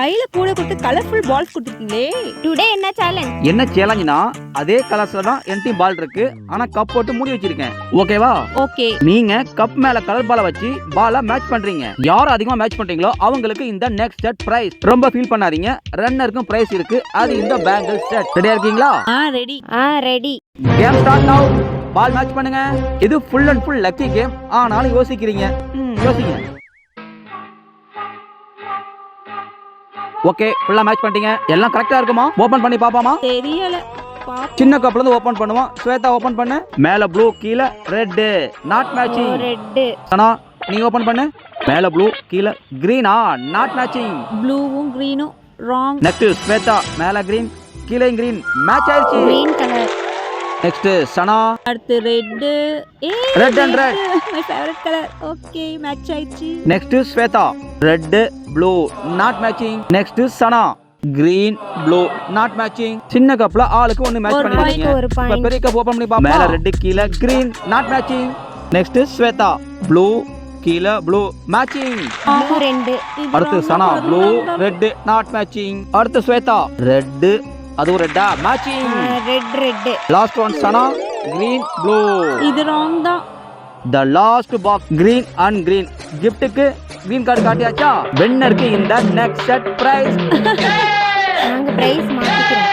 கையில கூட கொடுத்து கலர்ஃபுல் பால்ஸ் கொடுத்துருக்கீங்களே. டுடே என்ன சேலஞ்ச்? என்ன சேலஞ்சுனா அதே கலர்ஸ்ல தான் என் டீம் பால் இருக்கு, ஆனா கப் போட்டு மூடி வச்சிருக்கேன். ஓகேவா? ஓகே. நீங்க கப் மேல கலர் பால வச்சு பால மேட்ச் பண்றீங்க. யார் அதிகமா மேட்ச் பண்றீங்களோ அவங்களுக்கு இந்த நெக்ஸ்ட் செட் பிரைஸ். ரொம்ப ஃபீல் பண்ணாதீங்க, ரன்னருக்கும் பிரைஸ் இருக்கு. அது இந்த பேங்கிள் செட். ரெடியா இருக்கீங்களா? ரெடி. ரெடி. கேம் ஸ்டார்ட் நவ. பால் மேட்ச் பண்ணுங்க. இது full and full lucky game. ஆனாலும் யோசிக்கிறீங்க. யோசிங்க. ஓகே, ஃபுல்லா மேட்ச் பண்ணிட்டீங்க. எல்லாம் கரெக்ட்டா இருக்குமா? ஓபன் பண்ணி பாப்பாமா? தெரியல. சின்ன கப்ல இருந்து ஓபன் பண்ணுவோம். ஸ்வேதா ஓபன் பண்ணு. மேல ப்ளூ, கீழ red. Not matching. Red. Sana நீ ஓபன் பண்ணு. மேல ப்ளூ, கீழ கிரீனா? Not matching. ப்ளூவும் கிரீனும் ராங். நெக்ஸ்ட் ஸ்வேதா, மேல கிரீன், கீழ கிரீன். மேட்ச் ஆயிருச்சு. Green colour. நெக்ஸ்ட் சனா. அடுத்து red. Red and red. My favourite colour. Okay, match ஆயிடுச்சு. Next Swetha. Red, blue, not matching. Next Sana. Green, blue, not matching. சின்ன கப்ல ஆளுக்கு ஒன்னு மேட்ச் பண்ணிருக்கீங்க. இப்ப பெரிய கப் ஓபன் பண்ணி பாப்போம். மேல ரெட், கீழ green, not matching. Next Shweta. Blue, கீழ ப்ளூ, மேட்சிங். ரெட். அடுத்து Sana. Blue, red, not matching. அடுத்து ஸ்வேதா. ரெட், அது ரெட்டா? Matching. Red. Last one Sana. Green, blue. இது ராங் தான். The last box green and green. கிஃப்ட்டுக்கு green கார்டு காட்டியாச்சா? வின்னருக்கு இந்த நெக்ஸ்ட் செட் பிரைஸ். நாங்க பிரைஸ் மாத்திக்கிறோம்.